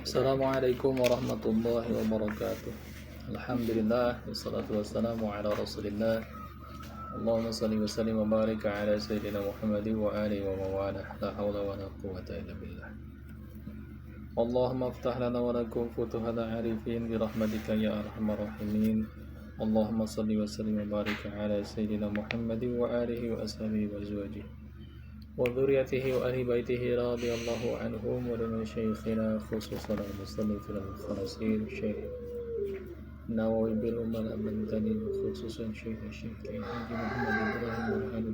Assalamualaikum warahmatullahi wabarakatuh. Alhamdulillah wassalatu wassalamu ala Rasulillah. Allahumma shalli wa sallim wa barik ala sayyidina Muhammadin wa alihi wa mawalah. La haula wa la quwwata illa billah. Allahumma iftah lana wa lakum futuhal arifin bi rahmatika ya arhamar rahimin. Allahumma shalli wa sallim wa barik ala sayyidina Muhammadin wa alihi wa ashabihi wa azwajihi وذريته وأهل بيته رضي الله عنهم ولمشايخنا خصوصا المصنف الخلاصين الشيخ النووي بالأمة الأبنتني وخصوصا شيخ حاج محمد إبراهيم والآل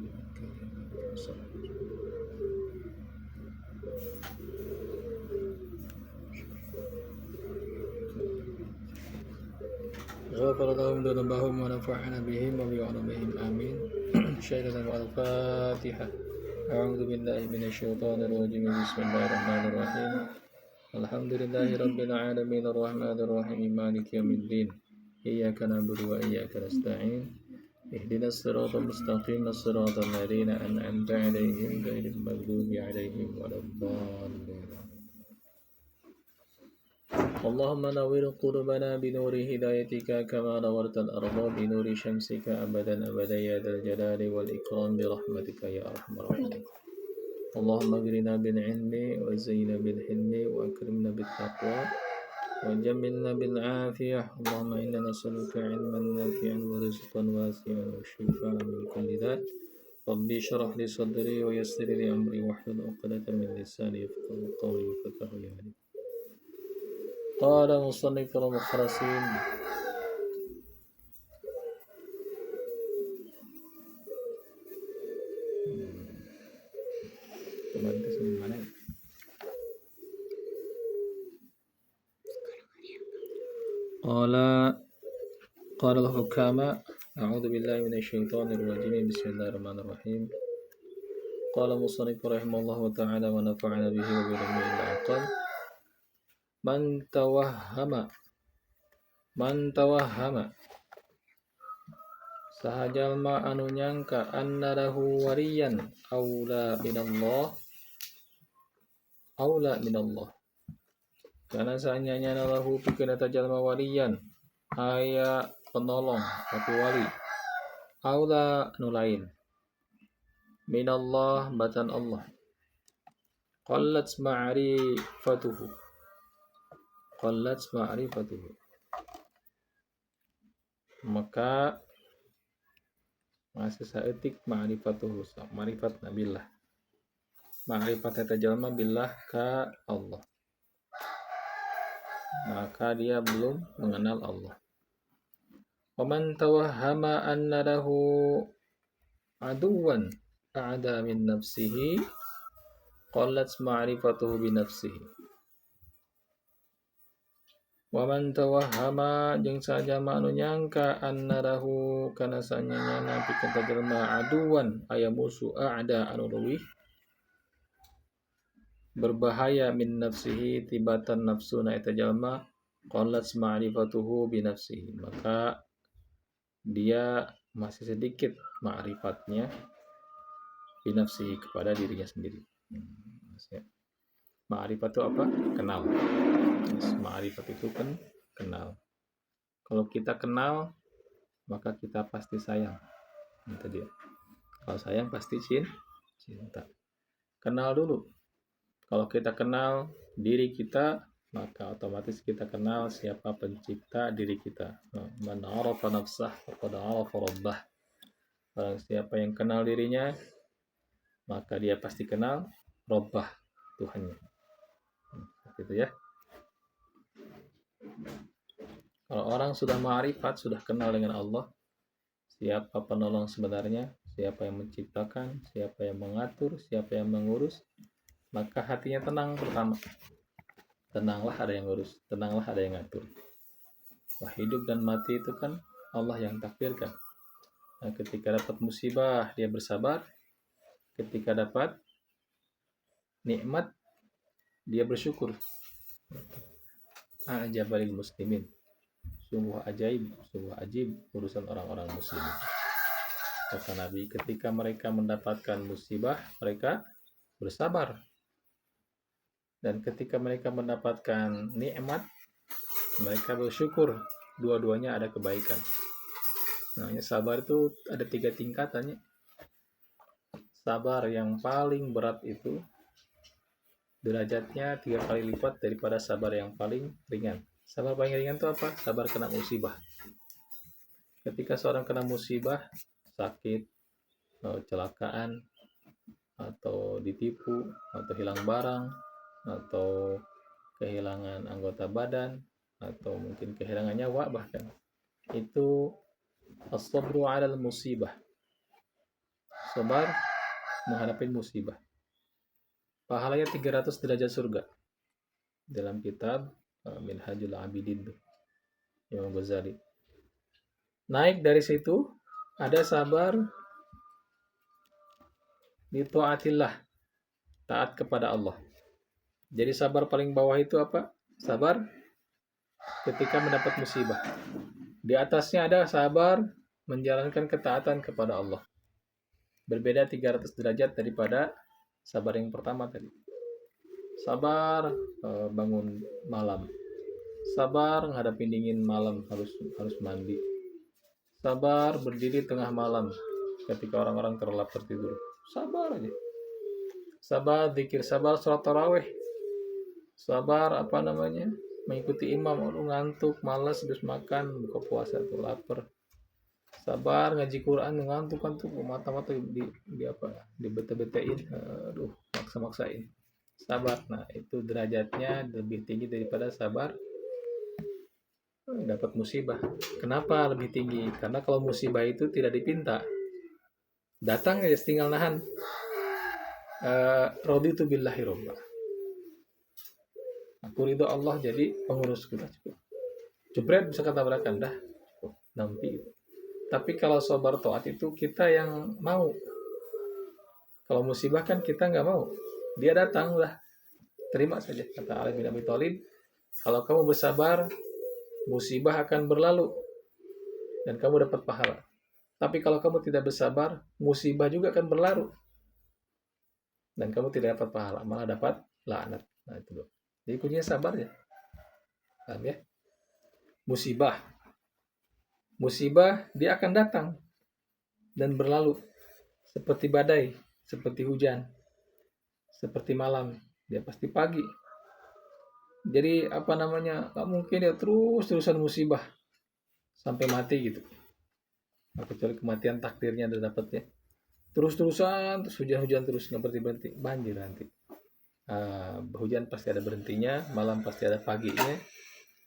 غفر لهم ذنوبهم ونفعنا بهم وبعلمهم آمين. شهدنا الفاتحة. أعوذ بالله من الشيطان الرجيم. بسم الله الرحمن الرحيم. الحمد لله رب العالمين الرحمن الرحيم مالك يوم الدين. إياك نعبد وإياك نستعين. اهدنا الصراط المستقيم صراط الذين أنعمت عليهم غير المغضوب عليهم ولا الضالين. اللهم نور قلوبنا بنور هدايتك كما نورت الأرض بنور شمسك أبدا أبدا يا ذا الجلال والإكرام برحمتك يا أرحم الراحمين. اللهم اغرنا بالعلم وزينا بالحلم وأكرمنا بالتقوى وجملنا بالعافية. اللهم إنا نسألك علما نافعا ورزقا واسعا وشفاء من كل داء. ربي اشرح لي صدري ويسر لي أمري واحلل عقدة من لساني يفقهوا قولي وفتح لي علي. قال مصنف المخلصين قال الحكاماء أعوذ بالله من الشيطان الرجيم. بسم الله الرحمن الرحيم. قال مصنف رحمه الله تعالى ونفعنا به وبرمه العقل. Man tawahhama sahajalma anu nyangka anna lahu wariyan aula minallah karena sanyanya lahu pikeun eta jalma wariyan aya penolong atau wali aula nu lain minallah batan Allah qallat ma'rifatuhu maka masih saeutik ma'rifatuhu ma'rifat nabillah ma'rifat eta jalma billah ka Allah maka dia belum mengenal Allah. Wa man tawahhama anna lahu aduwan a'da min nafsihi qallat ma'rifatuhu bi nafsihi. Wa man tawahhama jeung sajama anu nyangka anna lahu kana sanyana pikeun jalma aduwan aya musuh a'da anu leuwih berbahaya min nafsihi tibatan nafsuna eta jalma qallat ma'rifatuhu bi nafsihi maka dia masih sedikit ma'rifatnya bi nafsihi kepada dirinya sendiri. Ma'rifat itu apa? Kenal. Ma'rifat itu kan kenal. Kalau kita kenal, maka kita pasti sayang. Itu dia. Kalau sayang pasti cinta. Kenal dulu. Kalau kita kenal diri kita, maka otomatis kita kenal siapa pencipta diri kita. Man 'arafa nafsah faqad 'arafa rabbah. Barang siapa yang kenal dirinya, maka dia pasti kenal Rabbah, Tuhannya. Gitu ya. Kalau orang sudah ma'rifat, sudah kenal dengan Allah, siapa penolong sebenarnya, siapa yang menciptakan, siapa yang mengatur, siapa yang mengurus, maka hatinya tenang pertama. Tenanglah ada yang ngurus, tenanglah ada yang ngatur. Wah, hidup dan mati itu kan Allah yang takdirkan. Nah, ketika dapat musibah, dia bersabar. Ketika dapat nikmat, dia bersyukur. Ajabalil muslimin. Sungguh ajaib, sungguh ajib urusan orang-orang muslim. Kata Nabi, ketika mereka mendapatkan musibah, mereka bersabar. Dan ketika mereka mendapatkan nikmat, mereka bersyukur. Dua-duanya ada kebaikan. Nah, sabar itu ada 3 tingkatannya. Sabar yang paling berat itu derajatnya 3 kali lipat daripada sabar yang paling ringan. Sabar paling ringan itu apa? Sabar kena musibah. Ketika seorang kena musibah, sakit, kecelakaan, atau ditipu, atau hilang barang, atau kehilangan anggota badan, atau mungkin kehilangan nyawa bahkan. Itu as-sabru 'alal musibah. Sabar menghadapi musibah. Pahalanya 300 derajat surga. Dalam kitab Minhajul Abidin Imam Ghazali. Naik dari situ ada sabar di taatillah, taat kepada Allah. Jadi sabar paling bawah itu apa? Sabar ketika mendapat musibah. Di atasnya ada sabar menjalankan ketaatan kepada Allah. Berbeda 300 derajat daripada sabar yang pertama tadi. Sabar bangun malam. Sabar menghadapi dingin malam, harus mandi. Sabar berdiri tengah malam ketika orang-orang terlelap tertidur. Sabar aja. Sabar zikir, sabar sholat tarawih. Sabar mengikuti imam, ngantuk, malas, habis makan, buka puasa tuh lapar. Sabar ngaji Quran, ngantuk mata-mata di bete-betein, aduh, maksa-maksain. Sabar, nah itu derajatnya lebih tinggi daripada sabar dapat musibah. Kenapa lebih tinggi? Karena kalau musibah itu tidak dipinta, datang ya tinggal nahan. Raditu billahi robba. Aku ridho Allah jadi pengurusku, cukup. Jebret bisa ketabrakan dah, cukup. Nampi. Tapi kalau sabar taat itu kita yang mau. Kalau musibah kan kita nggak mau. Dia datang lah, terima saja. Kata Ali bin Abi Thalib, kalau kamu bersabar, musibah akan berlalu dan kamu dapat pahala. Tapi kalau kamu tidak bersabar, musibah juga akan berlalu dan kamu tidak dapat pahala, malah dapat laknat. Nah itu loh. Jadi kuncinya sabar ya. Paham ya? Musibah dia akan datang dan berlalu seperti badai, seperti hujan, seperti malam, dia pasti pagi. Jadi nggak mungkin ya terus-terusan musibah sampai mati gitu. Kecuali kematian takdirnya ada dapatnya. Terus-terusan, terus hujan-hujan terus nggak berhenti, banjir nanti. Hujan pasti ada berhentinya, malam pasti ada paginya,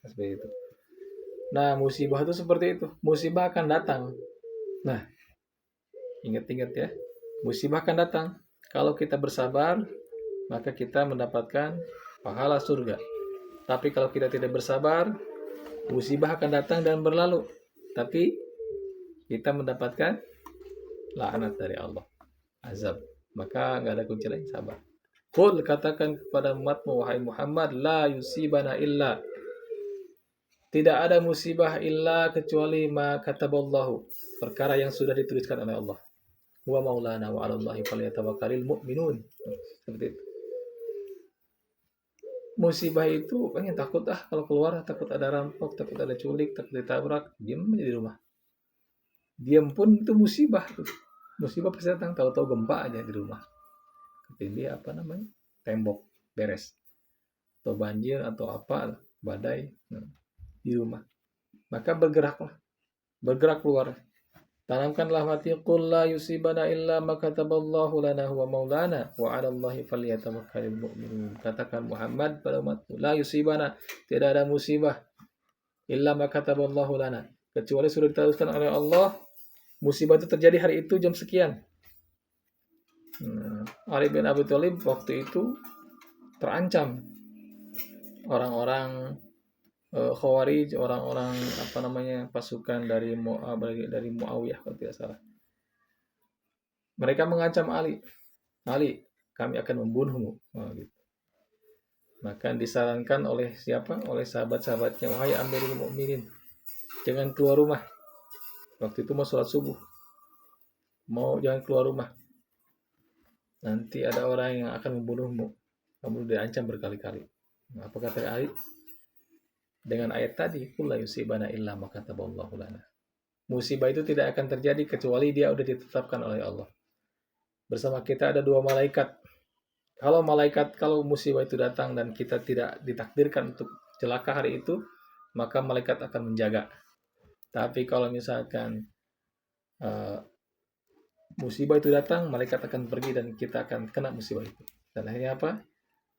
seperti itu. Nah, musibah itu seperti itu. Musibah akan datang. Nah, ingat-ingat ya, musibah akan datang. Kalau kita bersabar, maka kita mendapatkan pahala surga. Tapi kalau kita tidak bersabar, musibah akan datang dan berlalu. Tapi kita mendapatkan laknat dari Allah, azab. Maka nggak ada kunci lain, sabar. Qul, katakan kepada umatmu wahai Muhammad, la yusibana illa, tidak ada musibah illa kecuali ma kataballahu, perkara yang sudah dituliskan oleh Allah. Wa maulana wa 'alallahi falyatawakkalul mu'minun. Seperti itu. Musibah itu pengen takut kalau keluar, takut ada rampok, takut ada culik, takut ditabrak, diam aja di rumah. Diam pun itu musibah tuh. Musibah pasti datang, tahu-tahu gempa aja di rumah. Ketindih tembok beres, atau banjir atau apa, badai di rumah. Maka bergerak keluar. Tanamkanlah hati, qul la yusibana illa ma kataballahu lana huwa maulana wa 'alallahi falyatawakkalul mu'minun. Katakan Muhammad pada umatmu, la yusibana, tidak ada musibah illa ma kataballahu lana, kecuali sudah ditentukan oleh Allah. Musibah itu terjadi hari itu jam sekian. Ali bin Abi Thalib waktu itu terancam orang-orang Khawarij, orang-orang pasukan dari Muawiyah kalau tidak salah. Mereka mengancam Ali, kami akan membunuhmu. Gitu. Maka disarankan oleh siapa? Oleh sahabat-sahabatnya, wahai Amirul Mukminin, jangan keluar rumah. Waktu itu mau sholat subuh, jangan keluar rumah. Nanti ada orang yang akan membunuhmu. Kamu diancam berkali-kali. Nah, apa kata ayat? Dengan ayat tadi, qul la yusibana illa ma kataballahu lana. Musibah itu tidak akan terjadi kecuali dia udah ditetapkan oleh Allah. Bersama kita ada dua malaikat. Kalau musibah itu datang dan kita tidak ditakdirkan untuk celaka hari itu, maka malaikat akan menjaga. Tapi kalau misalkan musibah itu datang, malaikat akan pergi dan kita akan kena musibah itu. Dan akhirnya apa?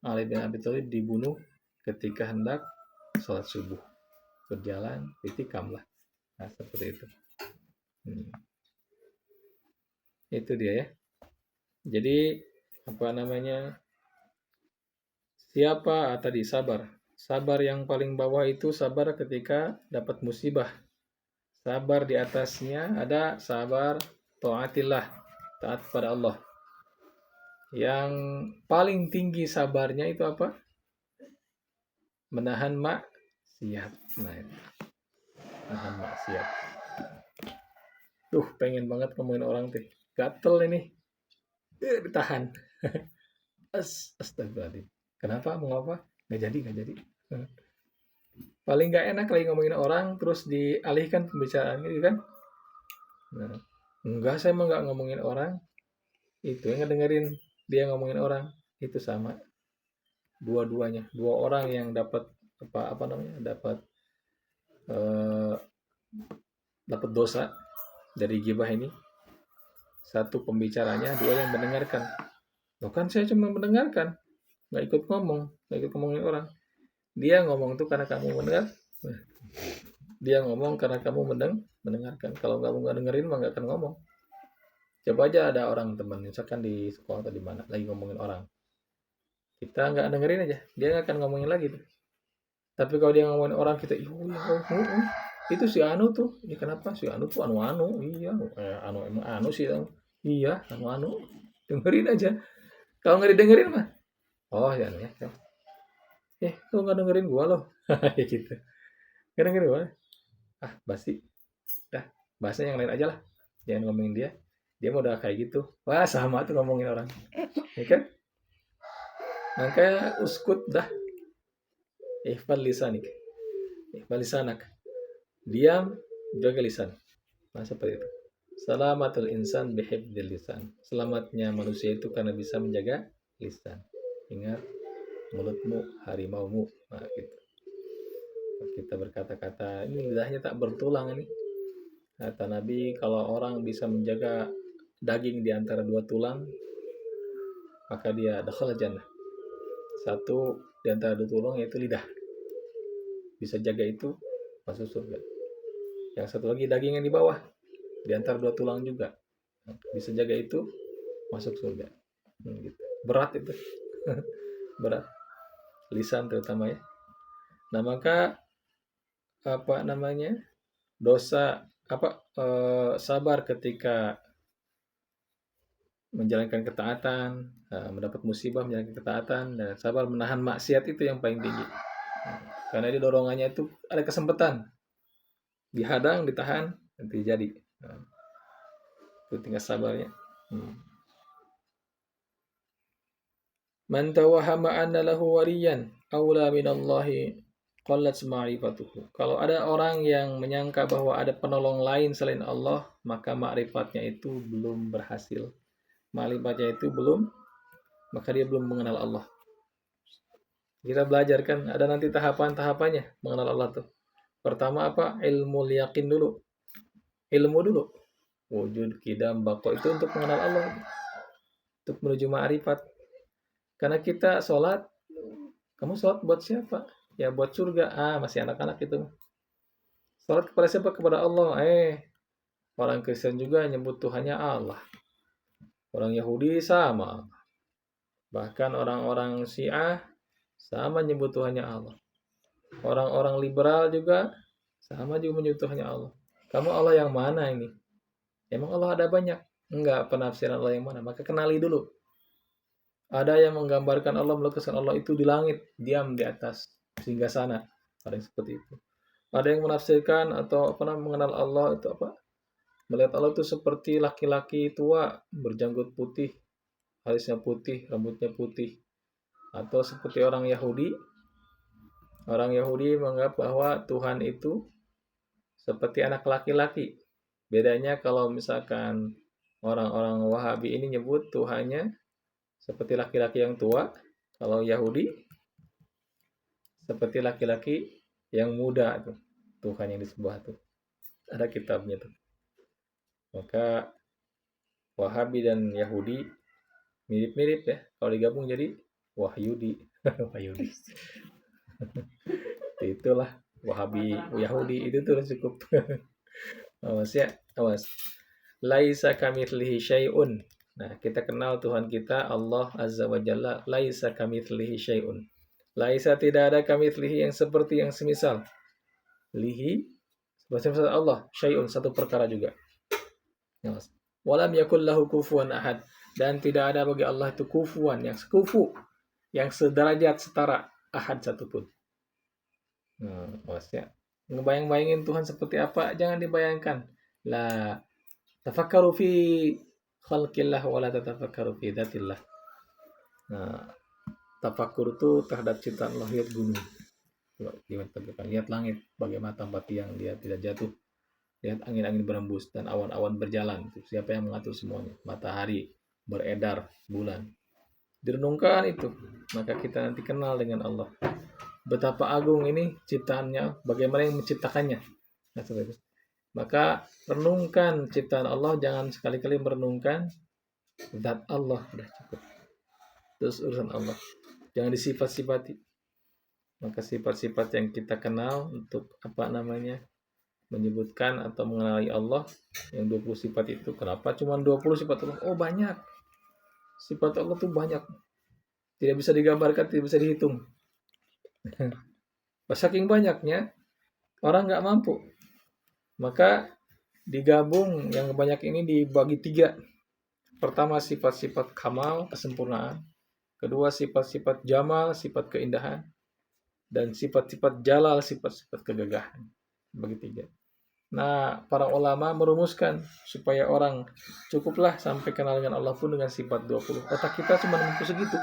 Ali bin Abi Thalib dibunuh ketika hendak sholat subuh. Berjalan, ditikamlah. Nah, seperti itu. Itu dia ya. Jadi apa namanya? Siapa tadi sabar? Sabar yang paling bawah itu sabar ketika dapat musibah. Sabar di atasnya ada sabar taatillah, taat pada Allah. Yang paling tinggi sabarnya itu apa? Menahan maksiat. Nah, menahan maksiat. Pengen banget ngomongin orang tuh. Gatel ini. Ditahan. Astagfirullahaladzim. Kenapa? Mau apa? Nggak jadi. Paling nggak enak lagi ngomongin orang, terus dialihkan pembicaraan gitu kan. Nah, enggak, saya mah nggak ngomongin orang. Itu yang ngedengerin dia ngomongin orang. Itu sama. Dua-duanya. Dua orang yang dapat apa namanya? Dapat dosa dari gibah ini. Satu pembicaranya, dua yang mendengarkan. Loh kan saya cuma mendengarkan, nggak ikut ngomongin orang. Dia ngomong tuh karena kamu mendengar. Dia ngomong karena kamu mendengarkan. Kalau kamu nggak dengerin mah nggak akan ngomong. Coba aja ada orang teman, misalkan di sekolah atau di mana, lagi ngomongin orang. Kita nggak dengerin aja, dia nggak akan ngomongin lagi tuh. Tapi kalau dia ngomongin orang, kita, itu si Anu tuh. Ya kenapa si Anu tuh anu-anu? Iya, anu emang anu sih. Iya, anu-anu. Dengerin aja. Kalau nggak didengerin mah, oh ya anu ya. Lu nggak dengerin gua loh. Ya gitu. Nggak dengerin gua. Basi. Dah, bahasanya yang lain aja lah. Jangan ngomongin dia. Dia mau udah kayak gitu. Wah, sama tuh ngomongin orang. Ya kan? Makanya uskut dah. Ihfal lisanik. Ihfal lisanak. Diam, jaga lisan. Nah, seperti itu. Salamatul insan bihifdzil lisan. Selamatnya manusia itu karena bisa menjaga lisan. Ingat, mulutmu harimaumu. Nah, gitu. Kita berkata-kata, ini lidahnya tak bertulang ini. Kata Nabi, kalau orang bisa menjaga daging di antara dua tulang, maka dia dakhala jannah. Satu di antara dua tulang yaitu lidah. Bisa jaga itu, masuk surga. Yang satu lagi daging yang di bawah, di antara dua tulang juga. Bisa jaga itu, masuk surga. Gitu. Berat itu. Berat. Lisan terutama ya. Nah, maka apa namanya? Sabar ketika menjalankan ketaatan, mendapat musibah menjalankan ketaatan, dan sabar menahan maksiat itu yang paling tinggi. Karena di dorongannya itu ada kesempatan. Dihadang, ditahan, nanti jadi. Itu tinggal sabarnya. Man tawahama anna lahu waliyan aula minallahi qallat ma'rifatuhu. Kalau ada orang yang menyangka bahwa ada penolong lain selain Allah, maka ma'rifatnya itu belum berhasil. Ma'rifatnya itu belum, maka dia belum mengenal Allah. Kita belajar kan, ada nanti tahapan-tahapannya mengenal Allah tuh. Pertama apa? Ilmu yakin dulu. Ilmu dulu. Wujud, qidam, baqa itu untuk mengenal Allah. Untuk menuju ma'rifat. Karena kita sholat, kamu sholat buat siapa? Ya buat surga. Masih anak-anak itu. Sholat kepada siapa? Kepada Allah. Orang Kristen juga nyebut Tuhannya Allah. Orang Yahudi sama. Bahkan orang-orang Syiah sama nyebut Tuhannya Allah. Orang-orang liberal juga sama juga menyebut Tuhannya Allah. Kamu Allah yang mana ini? Emang Allah ada banyak? Enggak, penafsiran Allah yang mana? Maka kenali dulu. Ada yang menggambarkan Allah, melukiskan Allah itu di langit, diam di atas, sehingga sana. Ada yang seperti itu. Ada yang menafsirkan atau mengenal Allah itu apa? Melihat Allah itu seperti laki-laki tua, berjanggut putih, alisnya putih, rambutnya putih. Atau seperti orang Yahudi. Orang Yahudi menganggap bahwa Tuhan itu seperti anak laki-laki. Bedanya kalau misalkan orang-orang Wahabi ini nyebut Tuhannya seperti laki-laki yang tua. Kalau Yahudi seperti laki-laki yang muda tuh. Tuhan yang disembah tuh. Ada kitabnya tuh. Maka Wahabi dan Yahudi mirip-mirip ya. Kalau digabung jadi Wahyudi. Wahyudi. Itulah Wahabi Yahudi itu tuh cukup. Awas ya, awas. Laisa kamitslihi syai'un. Nah, kita kenal Tuhan kita Allah Azza wa Jalla, laisa kamitslihi syai'un. Laisa tidak ada kamitslihi yang seperti yang semisal. Lihi semisal Allah, syai'un satu perkara juga. Awas. Walam yakul lahu kufuwan ahad, dan tidak ada bagi Allah itu kufuwan yang sekufu, yang sederajat setara ahad satupun. Nah, awas ya. Ngebayang-bayangin Tuhan seperti apa, jangan dibayangkan. La tafakkaru fi khalqillah wa la tatafakkaru fi dzatillah. Nah, tafakkur itu terhadap ciptaan Allah. Lihat gunung, lihat langit, bagaimana tanpa tiang dia tidak jatuh. Lihat angin-angin berembus dan awan-awan berjalan. Siapa yang mengatur semuanya? Matahari beredar, bulan. Direnungkan itu, maka kita nanti kenal dengan Allah. Betapa agung ini ciptaannya, bagaimana yang menciptakannya. Nah, maka renungkan ciptaan Allah, jangan sekali-kali merenungkan zat Allah, sudah cukup. Terus urusan Allah, jangan disifat-sifati. Maka sifat-sifat yang kita kenal untuk menyebutkan atau mengenali Allah, yang 20 sifat itu. Kenapa cuma 20 sifat Allah? Oh, banyak. Sifat Allah tuh banyak. Tidak bisa digambarkan, tidak bisa dihitung. Saking banyaknya, orang nggak mampu. Maka digabung yang banyak ini dibagi 3. Pertama, sifat-sifat kamal, kesempurnaan. Kedua, sifat-sifat jamal, sifat keindahan. Dan sifat-sifat jalal, sifat-sifat kegagahan. Bagi 3. Nah, para ulama merumuskan supaya orang cukuplah sampai kenal dengan Allah pun dengan sifat 20. Otak kita cuma mampu segitu.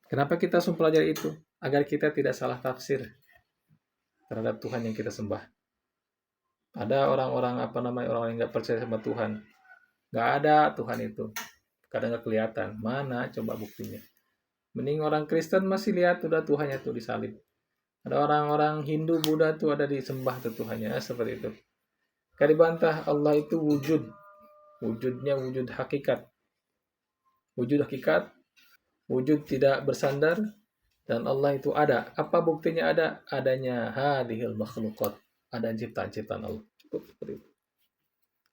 Kenapa kita harus mempelajari itu? Agar kita tidak salah tafsir terhadap Tuhan yang kita sembah. Ada orang-orang orang yang nggak percaya sama Tuhan. Nggak ada Tuhan itu. Kadang nggak kelihatan. Mana coba buktinya? Mending orang Kristen masih lihat udah Tuhannya tuh disalib. Ada orang-orang Hindu, Buddha tuh ada disembah tuh Tuhannya, seperti itu. Kalau dibantah Allah itu wujud. Wujudnya wujud hakikat. Wujud hakikat, wujud tidak bersandar, dan Allah itu ada. Apa buktinya ada? Adanya hadhil makhluqat. Ada ciptaan-ciptaan Allah. Cukup seperti itu.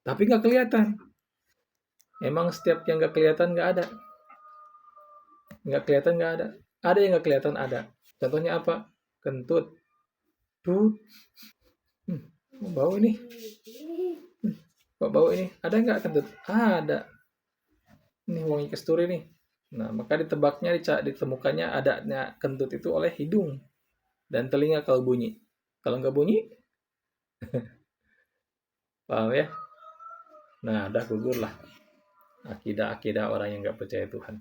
Tapi nggak kelihatan. Emang setiap yang nggak kelihatan nggak ada. Nggak kelihatan nggak ada. Ada yang nggak kelihatan ada. Contohnya apa? Kentut. Tuh. Bau ini. Kok bau ini? Ada nggak kentut? Ada. Ini wangi kasturi nih. Nah, maka ditebaknya, ditemukannya adanya kentut itu oleh hidung dan telinga kalau bunyi. Kalau nggak bunyi, paham ya? Nah, dah gugur lah akidah-akidah orang yang nggak percaya Tuhan.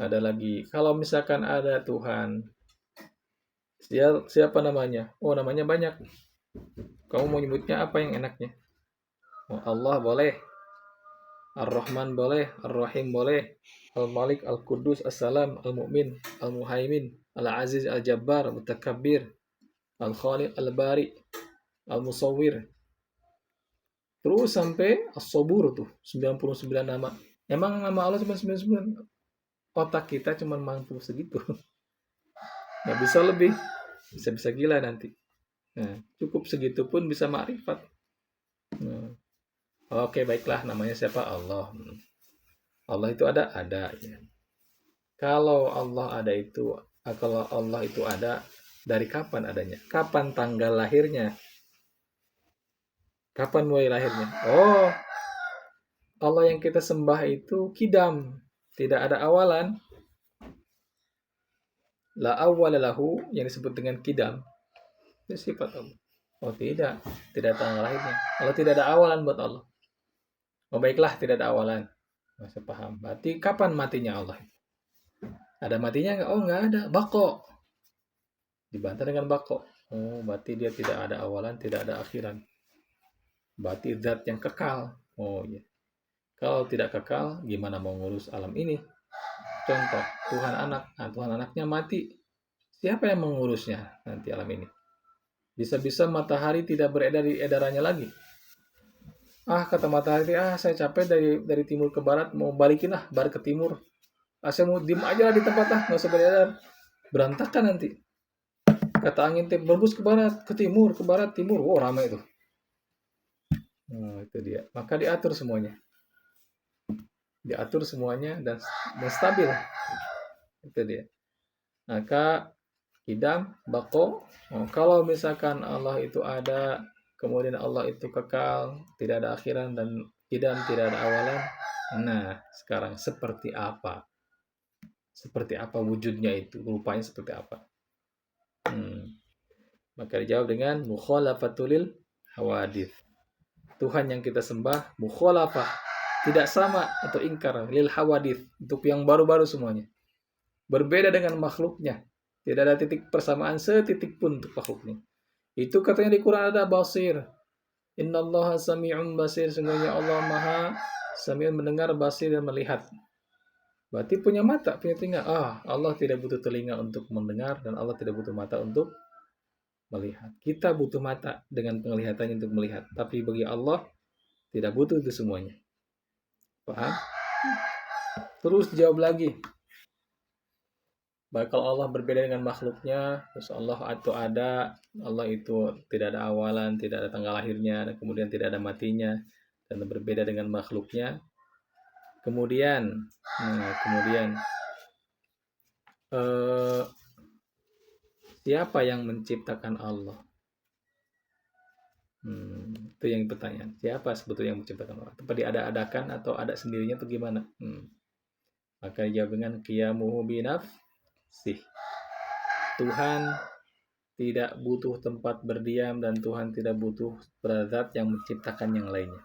Ada lagi, kalau misalkan ada Tuhan, siapa namanya? Oh, namanya banyak. Kamu mau nyebutnya apa yang enaknya? Oh, Allah boleh, Ar-Rahman boleh, Ar-Rahim boleh, Al-Malik, Al-Qudus, As-Salam, Al-Mu'min, Al-Muhaimin, Al-Aziz, Al-Jabbar, Al-Mutakabbir, Al-Khaliq, Al-Bari, Al-Musawwir. Terus sampai As-Sabur tuh, 99 nama. Emang nama Allah cuma 99? Otak kita cuma mampu segitu. Nggak bisa lebih. Bisa-bisa gila nanti. Nah, cukup segitu pun bisa ma'rifat. Nah. Oke, baiklah, namanya siapa? Allah. Allah itu ada? Ada. Ya. Kalau Allah itu ada, dari kapan adanya? Kapan tanggal lahirnya? Kapan mulai lahirnya? Oh, Allah yang kita sembah itu kidam. Tidak ada awalan. La awwala lahu, yang disebut dengan kidam. Itu sifat Allah. Oh tidak tanggal lahirnya. Kalau tidak ada awalan buat Allah. Oh baiklah, tidak ada awalan. Masih paham. Berarti kapan matinya Allah? Ada matinya nggak? Oh, nggak ada. Bako. Dibantah dengan bako. Oh, berarti dia tidak ada awalan, tidak ada akhiran. Berarti zat yang kekal. Oh iya. Kalau tidak kekal, gimana mau ngurus alam ini? Contoh, Tuhan anak. Nah, Tuhan anaknya mati. Siapa yang mengurusnya nanti alam ini? Bisa-bisa matahari tidak beredar di edarannya lagi. Kata matahari, saya capek dari timur ke barat, mau balikin balik ke timur. Saya mau diem aja lah di tempat nggak usah beredar. Berantakan nanti. Kata angin berbus ke barat, ke timur, ke barat, timur. Wow, ramai itu. Nah, itu dia. Maka diatur semuanya. Diatur semuanya dan stabil. Itu dia. Maka idam, bako. Kalau misalkan Allah itu ada, kemudian Allah itu kekal, tidak ada akhiran, dan idam tidak ada awalan. Nah, sekarang seperti apa? Seperti apa wujudnya itu? Rupanya seperti apa? Maka dijawab dengan mukhalafatulil hawadith. Tuhan yang kita sembah mukhalafah, tidak sama atau ingkar lil hawadith, untuk yang baru-baru semuanya. Berbeda dengan makhluknya. Tidak ada titik persamaan setitik pun untuk makhluknya. Itu katanya di Quran ada basir. Innallaha sami'un basir. Sungguhnya Allah maha sami'un, mendengar, basir dan melihat. Berarti punya mata, punya telinga. Allah tidak butuh telinga untuk mendengar, dan Allah tidak butuh mata untuk melihat. Kita butuh mata dengan penglihatannya untuk melihat. Tapi bagi Allah tidak butuh itu semuanya. Paham? Terus jawab lagi. Baik, kalau Allah berbeda dengan makhluknya, terus Allah atau ada, Allah itu tidak ada awalan, tidak ada tanggal lahirnya, dan kemudian tidak ada matinya, dan berbeda dengan makhluknya. Kemudian siapa yang menciptakan Allah? Itu yang pertanyaan. Siapa sebetulnya yang menciptakan Allah? Apa diada-adakan atau ada sendirinya atau gimana? Maka dijawab dengan qiyamuhu binafsih. Tuhan tidak butuh tempat berdiam, dan Tuhan tidak butuh zat yang menciptakan yang lainnya.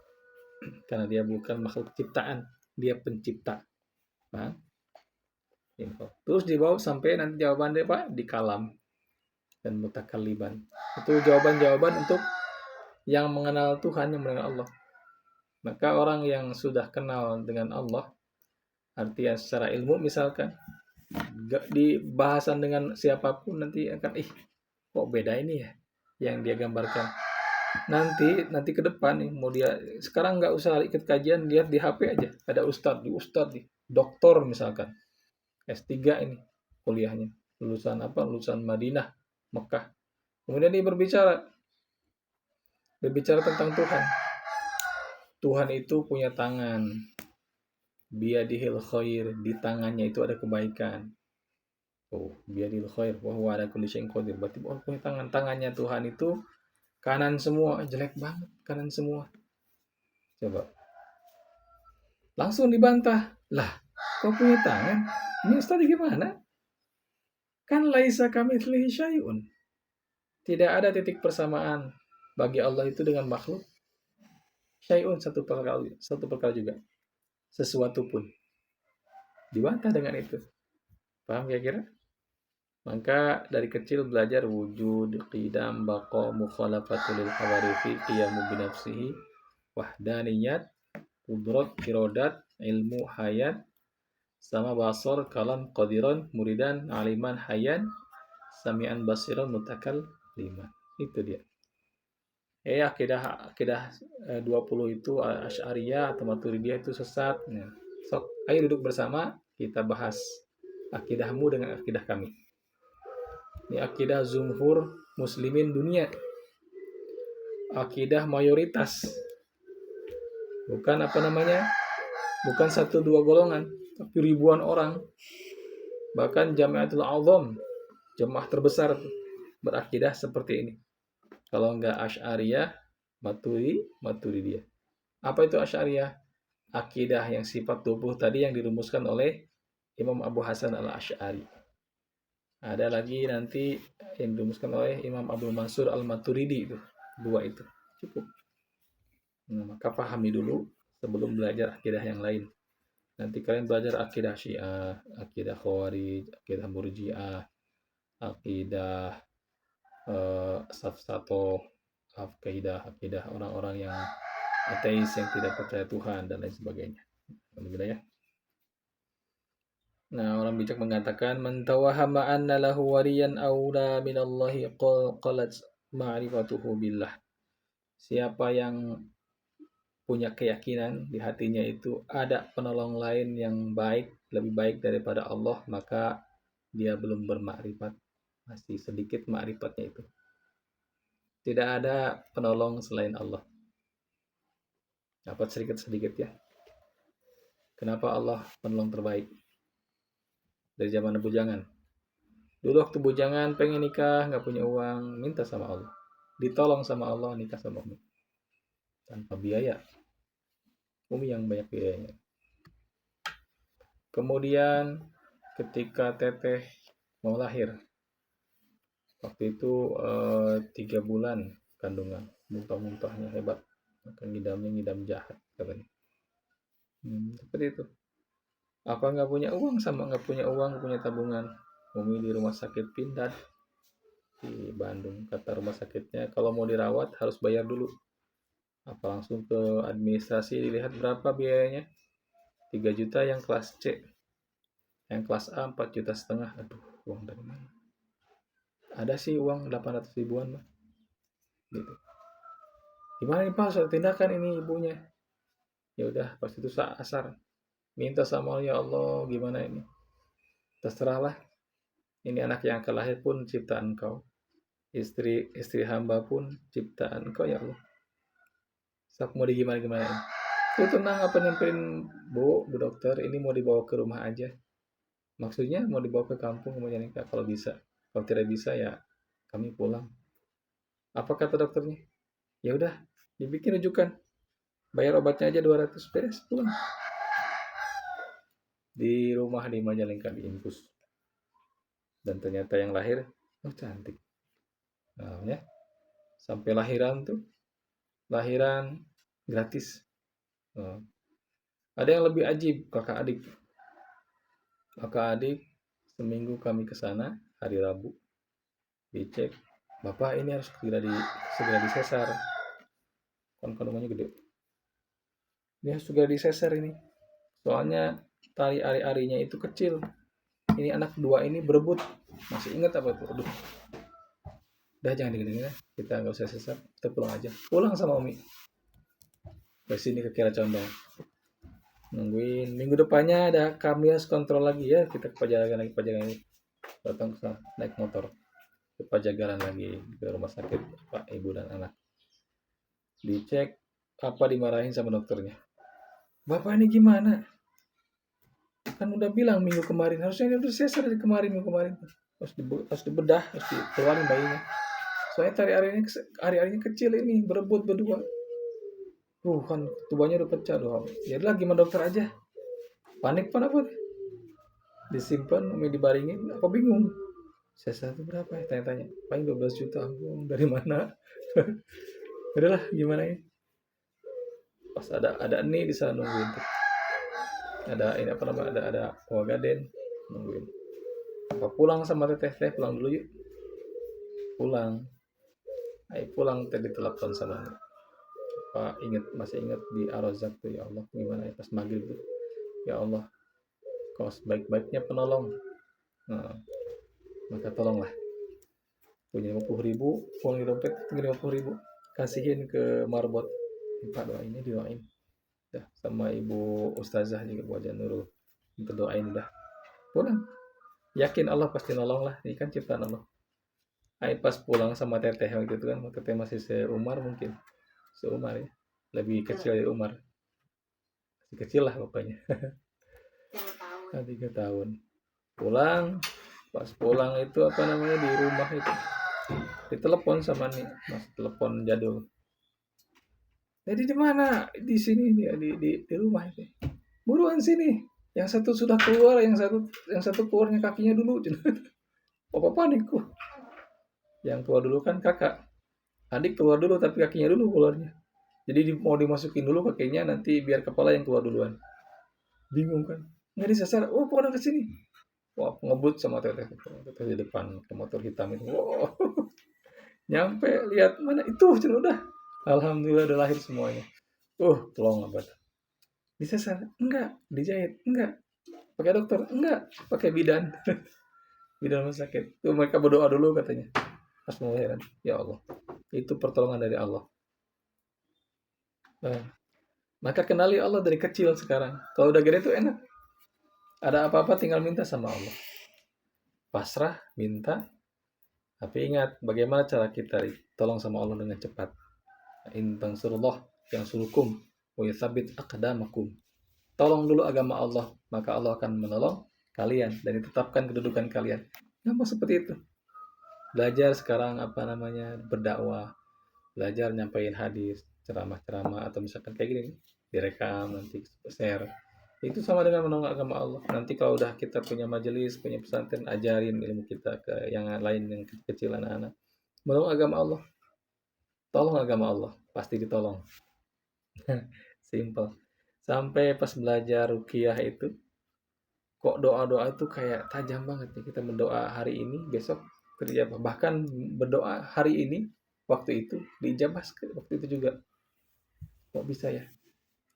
Karena dia bukan makhluk ciptaan, dia pencipta. Paham? Terus dibawa sampai nanti jawabannya Pak di kalam dan mutakalliban. Itu jawaban-jawaban untuk yang mengenal Tuhan, yang mengenal Allah. Maka orang yang sudah kenal dengan Allah, artinya secara ilmu misalkan, di bahasan dengan siapapun nanti akan kok beda ini ya yang dia gambarkan. Nanti ke depan nih, mau dia sekarang nggak usah ikut kajian, lihat di HP aja, ada ustadz nih, doktor misalkan, S3 ini kuliahnya, lulusan Madinah, Mekah. Kemudian dia berbicara tentang Tuhan. Tuhan itu punya tangan, biyadihil khair, di tangannya itu ada kebaikan. Biyadihil khair wa huwa ala kulli syai'in qadir. Berarti punya tangannya Tuhan itu kanan semua. Jelek banget kanan semua. Coba. Langsung dibantah. Lah, kok punya tangan? Ini Ustaz gimana? Kan laisa kamitslihi syai'un. Tidak ada titik persamaan bagi Allah itu dengan makhluk. Syai'un satu perkara juga. Sesuatu pun. Dibantah dengan itu. Paham kira-kira? Maka dari kecil belajar wujud, qidam, baqa, mukhalafatul hawarifi, qiyamu binafsihi, wahdaniyat, qudrat, iradat, ilmu, hayat, sama basar, kalam, qadiran, muridan, aliman, hayan, sami'an, basiran, mutakalliman. Itu dia. Akidah 20 itu Asy'ariyah atau Maturidiyah itu sesat. Nah, ayo duduk bersama, kita bahas akidahmu dengan akidah kami. Ini akidah jumhur muslimin dunia. Akidah mayoritas. Bukan bukan 1-2 golongan, tapi ribuan orang. Bahkan Jamiatul Azam, jemaah terbesar berakidah seperti ini. Kalau enggak Asy'ariyah, Maturidiyah. Apa itu Asy'ariyah? Akidah yang sifat tubuh tadi yang dirumuskan oleh Imam Abu Hasan al-Asy'ari. Ada lagi nanti yang dirumuskan oleh Imam Abdul Mansur al-Maturidi, itu 2 itu cukup. Maka pahami dulu sebelum belajar akidah yang lain. Nanti kalian belajar akidah Syiah, akidah Khawarij, akidah Murji'ah, akidah Safsato, akidah orang-orang yang ateis yang tidak percaya Tuhan dan lain sebagainya. Alhamdulillah ya. Nah, orang bijak mengatakan man tawahama anna lahu waliyan aula minallahi qalat ma'rifatuhu billah. Siapa yang punya keyakinan di hatinya itu ada penolong lain yang baik, lebih baik daripada Allah, maka dia belum bermakrifat. Masih sedikit makrifatnya itu. Tidak ada penolong selain Allah. Dapat sedikit-sedikit ya. Kenapa Allah penolong terbaik? Dari zaman bujangan. Dulu waktu bujangan pengen nikah, nggak punya uang, minta sama Allah. Ditolong sama Allah nikah sama Umi. Tanpa biaya. Umi yang banyak biayanya. Kemudian ketika teteh mau lahir, waktu itu 3 bulan kandungan, muntah-muntahnya hebat, ngidam jahat katanya. Seperti itu. Apa nggak punya uang sama nggak punya uang, punya tabungan. Umi di rumah sakit Pindad di Bandung. Kata rumah sakitnya kalau mau dirawat harus bayar dulu. Apa langsung ke administrasi dilihat berapa biayanya? 3 juta yang kelas C. Yang kelas A 4,5 juta. Aduh, uang dari mana? Ada sih uang 800 ribuan mah. Gitu. Gimana nih Pak soal tindakan ini ibunya? Ya udah pas itu asar minta sama Allah, ya Allah gimana ini? Terserahlah. Ini anak yang akan lahir pun ciptaan Engkau. Istri hamba pun ciptaan Engkau ya Allah. Sok mau digimana-gimana. Itu tenang apa nyamperin bu dokter ini mau dibawa ke rumah aja. Maksudnya mau dibawa ke kampung mau nikah kalau bisa. Kalau tidak bisa ya kami pulang. Apa kata dokternya? Ya udah dibikin rujukan. Bayar obatnya aja 200 beres pulang. Di rumah di Majalengka diinfus. Dan ternyata yang lahir cantik. Nah, ya. Sampai lahiran gratis. Ada yang lebih ajib, kakak adik seminggu kami ke sana hari Rabu dicek, bapak ini harus segera disesar, kan kandungannya gede, dia harus segera disesar ini, soalnya tali ari-arinya itu kecil, ini anak dua ini berebut, masih ingat apa tuh, aduh, udah jangan digini-gini, kita nggak usah sesar, kita pulang sama Umi ke sini ke Kiara Condong, nungguin minggu depannya ada kami harus kontrol lagi ya, kita ke Pajajaran lagi, datang ke sana naik motor ke Pajajaran lagi ke rumah sakit Pak Ibu dan anak, dicek apa dimarahin sama dokternya, bapak ini gimana, kan udah bilang minggu kemarin harusnya dia udah sesar dari minggu kemarin harus dibedah, harus dikeluarin bayinya, soalnya hari-harinya kecil ini berebut berdua, kan tubuhnya udah pecah doang, ya udah gimana dokter aja, panik apa disimpan Umi dibaringin, apa bingung sesar itu berapa ya, tanya-tanya paling 12 juta, dari mana? Udahlah gimana ya, pas ada nih di sana nungguin tuh, ada ini apa namanya, ada Wagaden nungguin, apa pulang sama teteh pulang dulu yuk, pulang tadi telepon sama apa, masih ingat di Ar-Razzaq tuh, ya Allah gimana ya pas maghrib tuh, ya Allah kau sebaik-baiknya penolong, maka tolonglah, punya 50.000 uang di dompet, 50.000 kasihin ke Marbot, Pak doain, dah sama Ibu Ustazah juga Bu Nurul, kita doain dah, pulang yakin Allah pasti nolong lah, ini kan ciptaan Allah. Pas pulang sama teteh waktu itu kan, teteh masih seumar ya, lebih kecil dari Umar, masih kecil lah bapaknya. 3 tahun pulang, pas pulang itu apa namanya di rumah itu ditelepon sama nih mas, telepon jadul, jadi di mana, di sini di rumah itu, buruan sini, yang satu sudah keluar, yang satu keluarnya kakinya dulu. Papa panik kok, yang keluar dulu kan kakak, adik keluar dulu tapi kakinya dulu keluarnya, jadi mau dimasukin dulu kakinya, nanti biar kepala yang keluar duluan Bingung kan, nggak disasar, oh pokoknya ke sini. Wah, ngebut sama teteh di depan ke motor hitam itu. Wow, nyampe lihat mana itu, udah. Alhamdulillah udah lahir semuanya. Tolong abad. Disasar? Enggak. Dijahit? Enggak. Pakai dokter? Enggak. Pakai bidan. Bidan rumah sakit. Tuh mereka berdoa dulu katanya. Pas melahiran. Ya Allah. Itu pertolongan dari Allah. Nah, maka kenali Allah dari kecil sekarang. Kalau udah gede tuh enak. Ada apa-apa tinggal minta sama Allah. Pasrah, minta. Tapi ingat, bagaimana cara kita tolong sama Allah dengan cepat. In tansurullah yang surukum wa yuthabbit aqdamakum. Tolong dulu agama Allah, maka Allah akan menolong kalian dan ditetapkan kedudukan kalian. Gampang seperti itu. Belajar sekarang berdakwah, belajar nyampaikan hadis, ceramah-ceramah atau misalkan kayak gini direkam nanti share. Itu sama dengan menolong agama Allah. Nanti kalau udah kita punya majelis, punya pesantren, ajarin ilmu kita ke yang lain yang kecil anak-anak. Menolong agama Allah. Tolong agama Allah, pasti ditolong. Simple. Sampai pas belajar ruqyah itu, kok doa-doa itu kayak tajam banget nih. Kita berdoa hari ini, besok terjawab. Bahkan berdoa hari ini, waktu itu diijabah waktu itu juga. Kok bisa ya?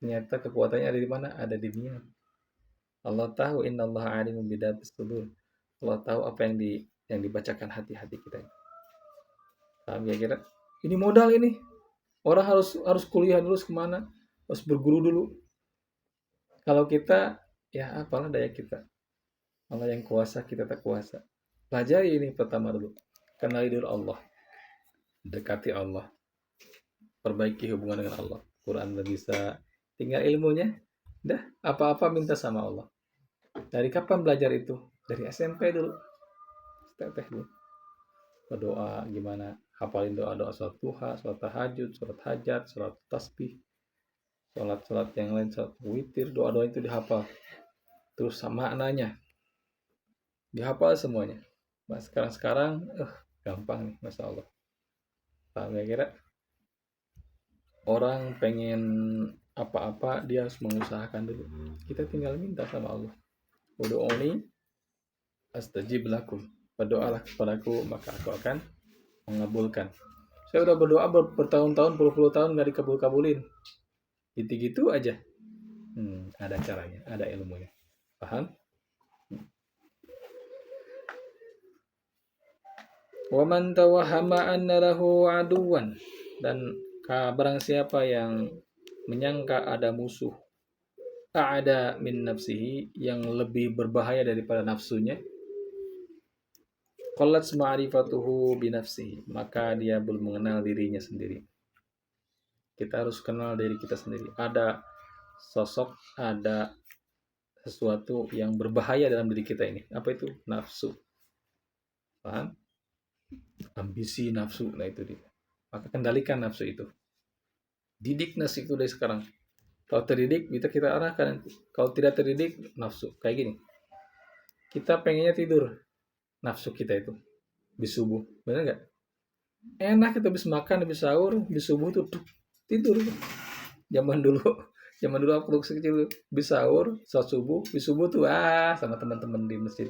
Ternyata kekuatannya ada di mana? Ada di niat. Allah tahu innallaha alimun bidatis sudur. Allah tahu apa yang dibacakan hati-hati kita. Paham ya kira? Ini modal ini. Orang harus kuliah dulu kemana? Harus berguru dulu. Kalau kita, ya apalah daya kita. Allah yang kuasa, kita tak kuasa. Pelajari ini pertama dulu. Kenali dulu Allah. Dekati Allah. Perbaiki hubungan dengan Allah. Quran udah bisa. Tinggal ilmunya. Dah, apa-apa minta sama Allah. Dari kapan belajar itu? Dari SMP dulu. Teteh dulu. Berdoa gimana? Hafalin doa-doa sholat duha, sholat tahajud, sholat hajat, sholat tasbih. Sholat-sholat yang lain, sholat witir, doa-doa itu dihafal. Terus sama maknanya. Dihafal semuanya. Nah, sekarang gampang nih, Masya Allah. Paham ya kira? Orang pengen apa-apa, dia harus mengusahakan dulu. Kita tinggal minta sama Allah. Udu'uni astajib lakum. Berdoalah kepadaku, maka aku akan mengabulkan. Saya udah berdoa bertahun-tahun, puluh-puluh tahun gak dikabul-kabulin. Gitu-gitu aja. Ada caranya, ada ilmunya. Paham? Wa man tawahhama anna lahu aduwan, dan barang siapa yang menyangka ada musuh a'ada min nafsihi, yang lebih berbahaya daripada nafsunya, qallat ma'rifatuhu bi nafsihi, maka dia belum mengenal dirinya sendiri. Kita harus kenal diri kita sendiri. Ada sosok, ada sesuatu yang berbahaya dalam diri kita ini. Apa itu? Nafsu. Paham? Ambisi, nafsu. Nah itu dia. Maka kendalikan nafsu itu. Didik nafsu itu dari sekarang. Kalau terdidik, kita arahkan. Kalau tidak terdidik, nafsu. Kayak gini. Kita pengennya tidur. Nafsu kita itu. Bis subuh. Benar nggak? Enak kita habis makan, habis sahur, bis subuh tuh tidur. Zaman dulu waktu kecil, bis sahur, saat subuh, bis subuh tuh sama teman-teman di masjid.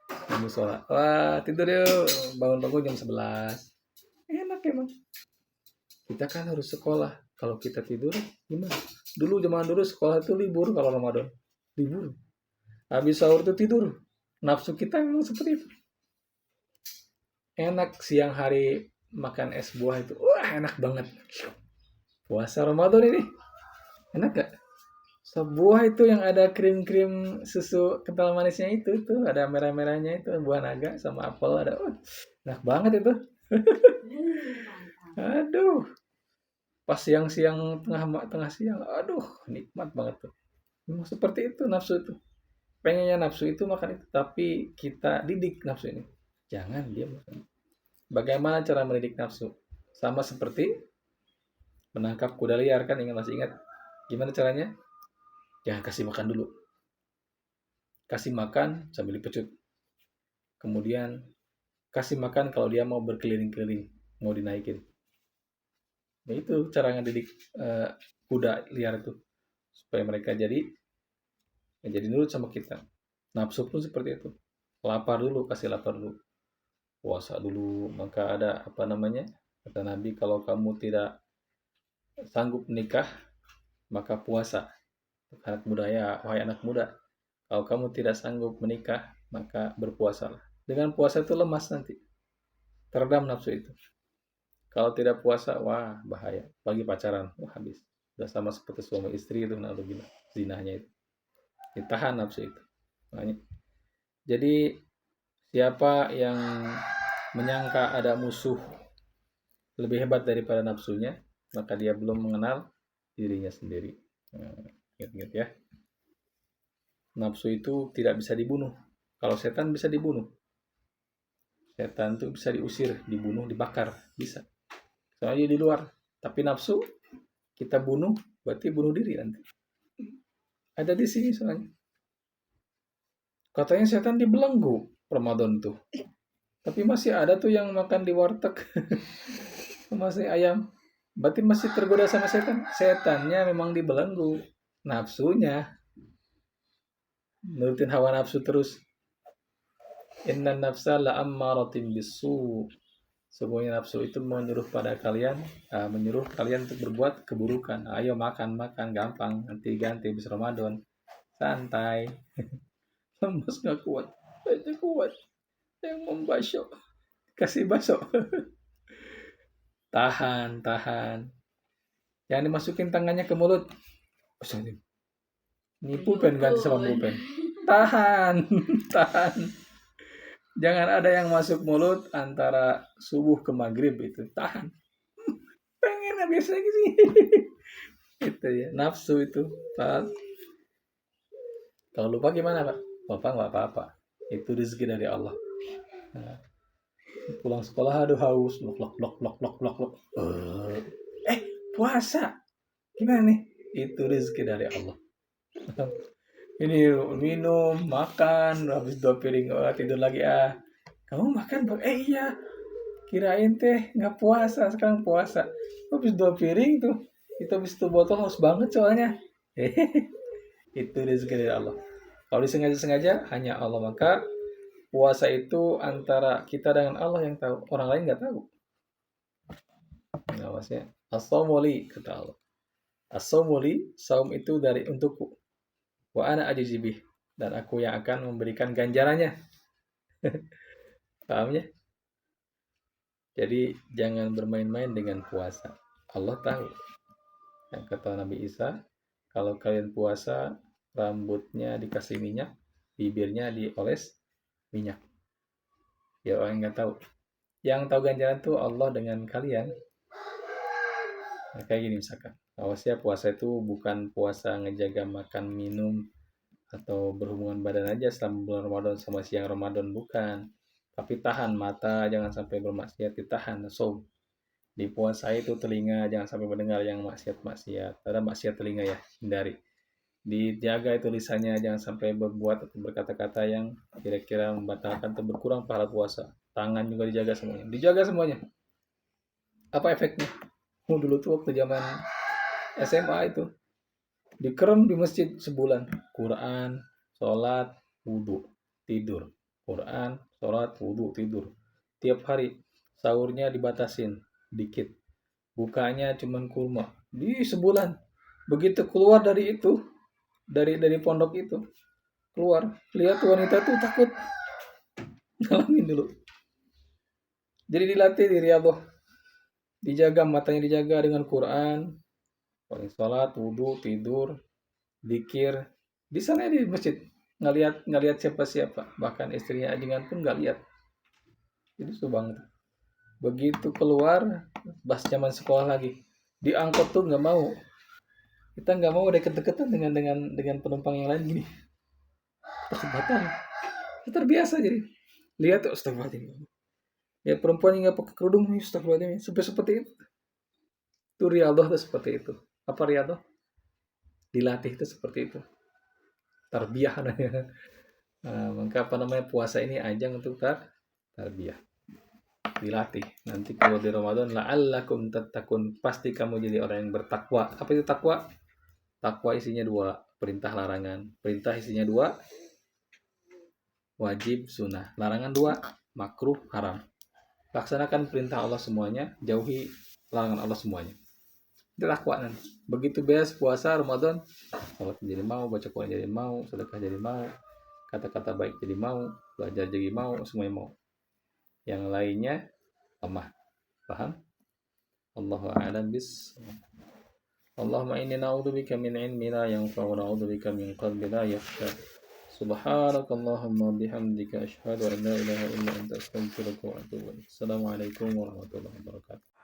Di musola. Wah, tidur yuk. Bangun-bangun jam 11. Enak emang. Kita kan harus sekolah. Kalau kita tidur, gimana? Zaman dulu sekolah itu libur kalau Ramadan. Libur. Habis sahur itu tidur. Nafsu kita memang seperti itu. Enak siang hari makan es buah itu. Wah, enak banget. Puasa Ramadan ini. Enak gak? Sebuah itu yang ada krim-krim susu kental manisnya itu ada merah-merahnya itu, buah naga sama apel ada. Enak banget itu. Aduh. Pas siang-siang tengah siang, aduh, nikmat banget tuh. Memang seperti itu nafsu itu. Pengennya nafsu itu makan itu, tapi kita didik nafsu ini. Jangan dia makan. Bagaimana cara mendidik nafsu? Sama seperti menangkap kuda liar kan, masih ingat? Gimana caranya? Jangan kasih makan dulu. Kasih makan sambil dipecut. Kemudian kasih makan kalau dia mau berkeliling-keliling, mau dinaikin. Nah, itu cara ngedidik kuda liar itu supaya mereka jadi Ya, jadi nurut sama kita. Nafsu pun seperti itu. Lapar dulu, kasih lapar dulu. Puasa dulu. Maka ada apa namanya? Kata Nabi, kalau kamu tidak sanggup menikah, maka puasa. Anak muda ya, wahai anak muda, kalau kamu tidak sanggup menikah, maka berpuasalah. Dengan puasa itu lemas nanti. Teredam nafsu itu. Kalau tidak puasa, wah bahaya. Bagi pacaran, wah habis. Sudah sama seperti suami istri itu, naudzubillah, zinahnya itu. Ditahan nafsu itu. Makanya. Jadi siapa yang menyangka ada musuh lebih hebat daripada nafsunya, maka dia belum mengenal dirinya sendiri. Nah, ingat-ingat ya. Nafsu itu tidak bisa dibunuh. Kalau setan bisa dibunuh. Setan itu bisa diusir, dibunuh, dibakar, bisa. Soalnya di luar. Tapi nafsu kita bunuh, berarti bunuh diri nanti. Ada di sini soalnya. Katanya setan dibelenggu Ramadan tuh. Tapi masih ada tuh yang makan di warteg. Masih ayam. Berarti masih tergoda sama setan. Setannya memang dibelenggu. Nafsunya nurutin hawa nafsu terus. Inna nafsa la'ammaratin bisu. Semuanya nafsu itu menyuruh kalian untuk berbuat keburukan. Ayo makan, gampang. Nanti ganti habis Ramadan. Santai. Lemas nggak kuat. Saya kuat. Yang membasok. Kasih basok. Tahan. Jangan dimasukin tangannya ke mulut. Ini pulpen ganti sama pulpen. Tahan. Jangan ada yang masuk mulut antara subuh ke maghrib itu. Tahan. Pengen biasanya sih. Itu ya, nafsu itu. Tahan. Kalau lupa gimana, Pak? Bapak nggak apa-apa. Itu rezeki dari Allah. Nah, pulang sekolah aduh haus, blok. Puasa. Gimana nih? Itu rezeki dari Allah. Ini minum, makan, habis 2 piring, tidur lagi Kamu makan, iya. Kirain teh nggak puasa, sekarang puasa. Habis 2 piring tuh, itu habis 1 botol haus banget soalnya. Itu rezeki dari Allah. Kalau disengaja-sengaja, hanya Allah. Maka puasa itu antara kita dengan Allah yang tahu. Orang lain nggak tahu. Nah, maksudnya, as-sawmuli, kata Allah. As-sawmuli, saum itu dari untukku. Wa ana ajizibih. Dan aku yang akan memberikan ganjarannya. Paham ya? Jadi jangan bermain-main dengan puasa. Allah tahu. Yang kata Nabi Isa, kalau kalian puasa, rambutnya dikasih minyak, bibirnya dioles minyak. Ya orang yang nggak tahu. Yang tahu ganjaran tuh Allah dengan kalian. Nah, kayak gini misalkan. Awasnya puasa itu bukan puasa ngejaga makan minum atau berhubungan badan aja selama bulan Ramadan sama siang Ramadan, bukan. Tapi tahan mata, jangan sampai bermaksiat, ditahan. So, di puasa itu telinga jangan sampai mendengar yang maksiat. Ada maksiat telinga ya, hindari. Dijaga itu lisannya, jangan sampai berbuat atau berkata-kata yang kira-kira membatalkan atau berkurang pahala puasa. Tangan juga dijaga semuanya. Apa efeknya? Dulu tuh waktu zaman SMA itu dikerem di masjid sebulan. Quran, sholat, wudhu, tidur. Quran, sholat, wudhu, tidur. Tiap hari sahurnya dibatasin dikit. Bukanya cuman kurma. Di sebulan. Begitu keluar dari itu, dari pondok itu, keluar, lihat wanita tuh takut. Ngalamin dulu. Jadi dilatih diri Allah. Dijaga, matanya dijaga dengan Quran, paling sholat, wudhu, tidur, zikir. Di sana di masjid ngelihat siapa-siapa, bahkan istrinya ajengan pun nggak lihat. Jadi itu banget. Begitu keluar, pas zaman sekolah lagi, diangkut tuh nggak mau. Kita nggak mau deket-deketan dengan penumpang yang lain gini. Kesempatan. Terbiasa jadi. Lihat tuh, astagfirullahaladzim. Ya perempuan yang nggak pakai kerudung, astagfirullahaladzim. Sampai seperti itu. Itu riyadhah itu seperti itu. Apa riyadhah? Dilatih itu seperti itu. Tarbiyah namanya. Nah, maka apa namanya, puasa ini ajang untuk tarbiyah. Dilatih. Nanti kalau di Ramadan, la'allakum tattaqun, pasti kamu jadi orang yang bertakwa. Apa itu takwa? Takwa isinya 2. perintah larangan. Perintah isinya 2, wajib sunnah. Larangan 2, makruh haram. Laksanakan perintah Allah semuanya, jauhi larangan Allah semuanya. Dilakukan. Begitu beres puasa Ramadan, salat jadi mau, baca Quran jadi mau, sedekah jadi mau, kata-kata baik jadi mau, belajar jadi mau, semuanya mau. Yang lainnya lemah. Paham? Allahu a'lam bis. Allahumma inni na'udzubika min ilmin la yanfa' wa na'udzubika min qalbin la yakhsha. Subhanakallahumma bihamdika asyhadu an la ilaha illa anta astaghfiruka wa atubu ilaik. Assalamualaikum warahmatullahi wabarakatuh.